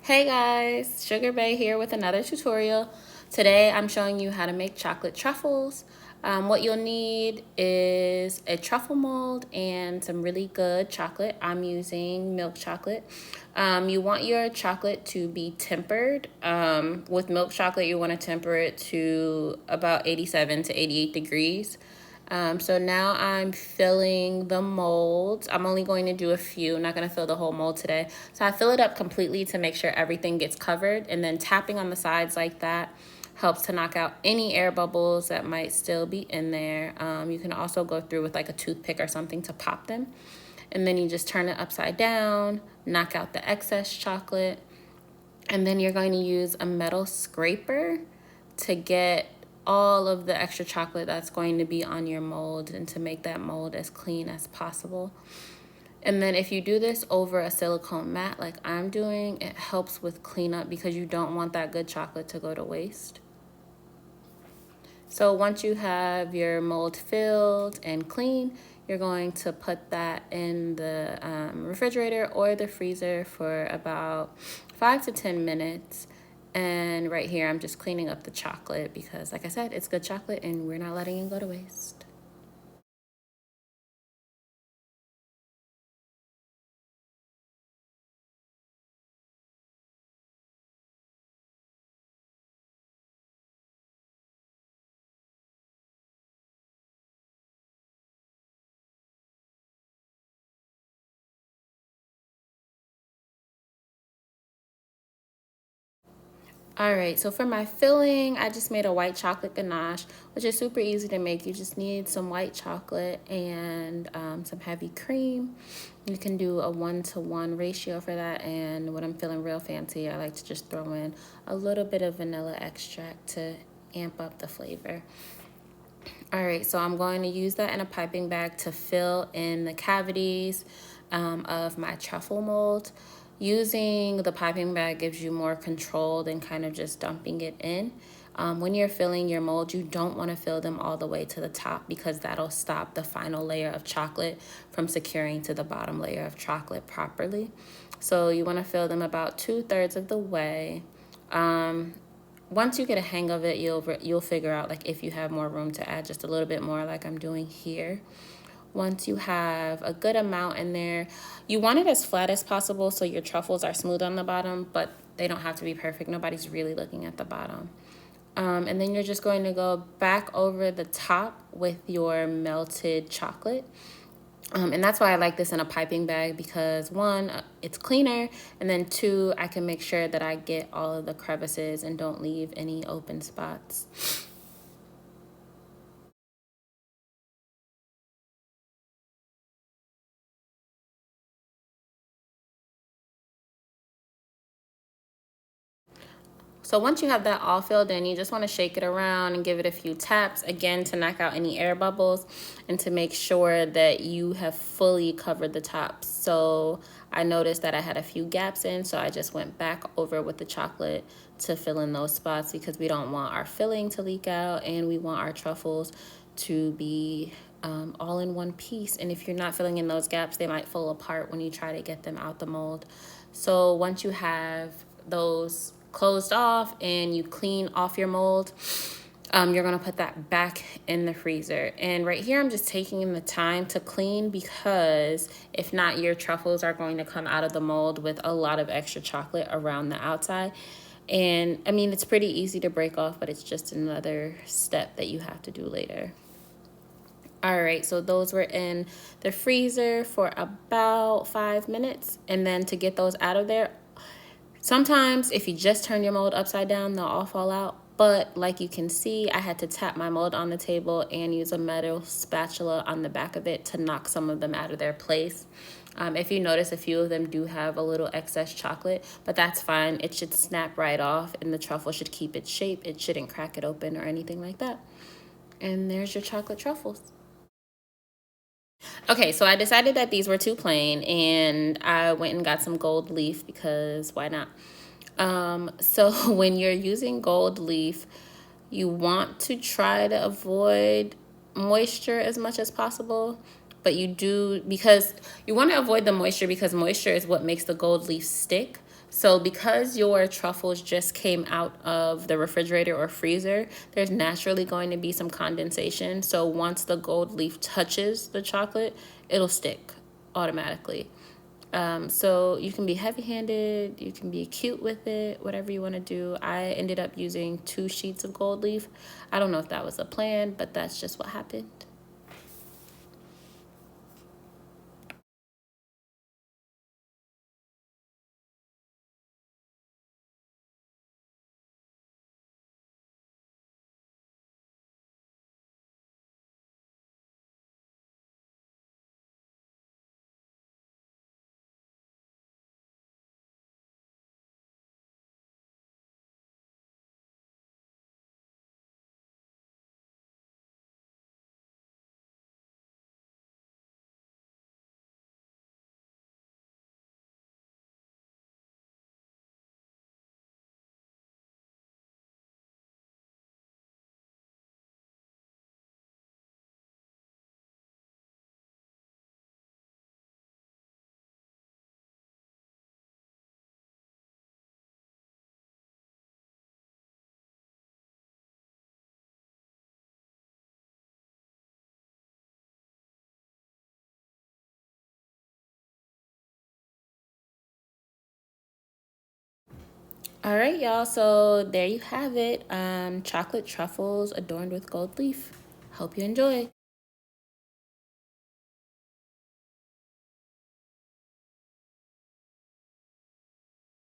Hey guys, Sugar Bae here with another tutorial. Today I'm showing you how to make chocolate truffles. What you'll need is a truffle mold and some really good chocolate. I'm using milk chocolate. You want your chocolate to be tempered. With milk chocolate, you want to temper it to about 87 to 88 degrees. So now I'm filling the molds. I'm only going to do a few. I'm not going to fill the whole mold today. So I fill it up completely to make sure everything gets covered. And then tapping on the sides like that helps to knock out any air bubbles that might still be in there. You can also go through with like a toothpick or something to pop them. And then you just turn it upside down, knock out the excess chocolate. And then you're going to use a metal scraper to get all of the extra chocolate that's going to be on your mold and to make that mold as clean as possible. And then if you do this over a silicone mat like I'm doing, it helps with cleanup because you don't want that good chocolate to go to waste. So once you have your mold filled and clean, you're going to put that in the refrigerator or the freezer for about 5 to 10 minutes. And right here, I'm just cleaning up the chocolate because, like I said, it's good chocolate and we're not letting it go to waste. All right, so for my filling, I just made a white chocolate ganache, which is super easy to make. You just need some white chocolate and some heavy cream. You can do a 1-to-1 ratio for that. And when I'm feeling real fancy, I like to just throw in a little bit of vanilla extract to amp up the flavor. All right, so I'm going to use that in a piping bag to fill in the cavities of my truffle mold. Using the piping bag gives you more control than kind of just dumping it in. When you're filling your mold, you don't want to fill them all the way to the top because that'll stop the final layer of chocolate from securing to the bottom layer of chocolate properly. So you want to fill them about 2/3 of the way. Once you get a hang of it, you'll figure out like if you have more room to add just a little bit more like I'm doing here. Once you have a good amount in there, you want it as flat as possible so your truffles are smooth on the bottom, but they don't have to be perfect. Nobody's really looking at the bottom. And then you're just going to go back over the top with your melted chocolate. And that's why I like this in a piping bag because one, it's cleaner, and then two, I can make sure that I get all of the crevices and don't leave any open spots. So once you have that all filled in, you just want to shake it around and give it a few taps, again, to knock out any air bubbles and to make sure that you have fully covered the top. So I noticed that I had a few gaps in, so I just went back over with the chocolate to fill in those spots because we don't want our filling to leak out and we want our truffles to be all in one piece. And if you're not filling in those gaps, they might fall apart when you try to get them out the mold. So once you have those closed off and you clean off your mold, you're gonna put that back in the freezer. And right here, I'm just taking the time to clean because if not, your truffles are going to come out of the mold with a lot of extra chocolate around the outside. And I mean, it's pretty easy to break off, but it's just another step that you have to do later. All right, so those were in the freezer for about 5 minutes. And then to get those out of there, sometimes if you just turn your mold upside down, they'll all fall out. But like you can see, I had to tap my mold on the table and use a metal spatula on the back of it to knock some of them out of their place. If you notice, a few of them do have a little excess chocolate, but that's fine. It should snap right off and the truffle should keep its shape. It shouldn't crack it open or anything like that. And there's your chocolate truffles. Okay, so I decided that these were too plain and I went and got some gold leaf because why not? So when you're using gold leaf, you want to try to avoid moisture as much as possible, but you do because you want to avoid the moisture because moisture is what makes the gold leaf stick. So because your truffles just came out of the refrigerator or freezer, there's naturally going to be some condensation. So once the gold leaf touches the chocolate, it'll stick automatically. So you can be heavy-handed, you can be cute with it, whatever you want to do. I ended up using 2 sheets of gold leaf. I don't know if that was a plan, but that's just what happened. All right, y'all. So there you have it. Chocolate truffles adorned with gold leaf. Hope you enjoy.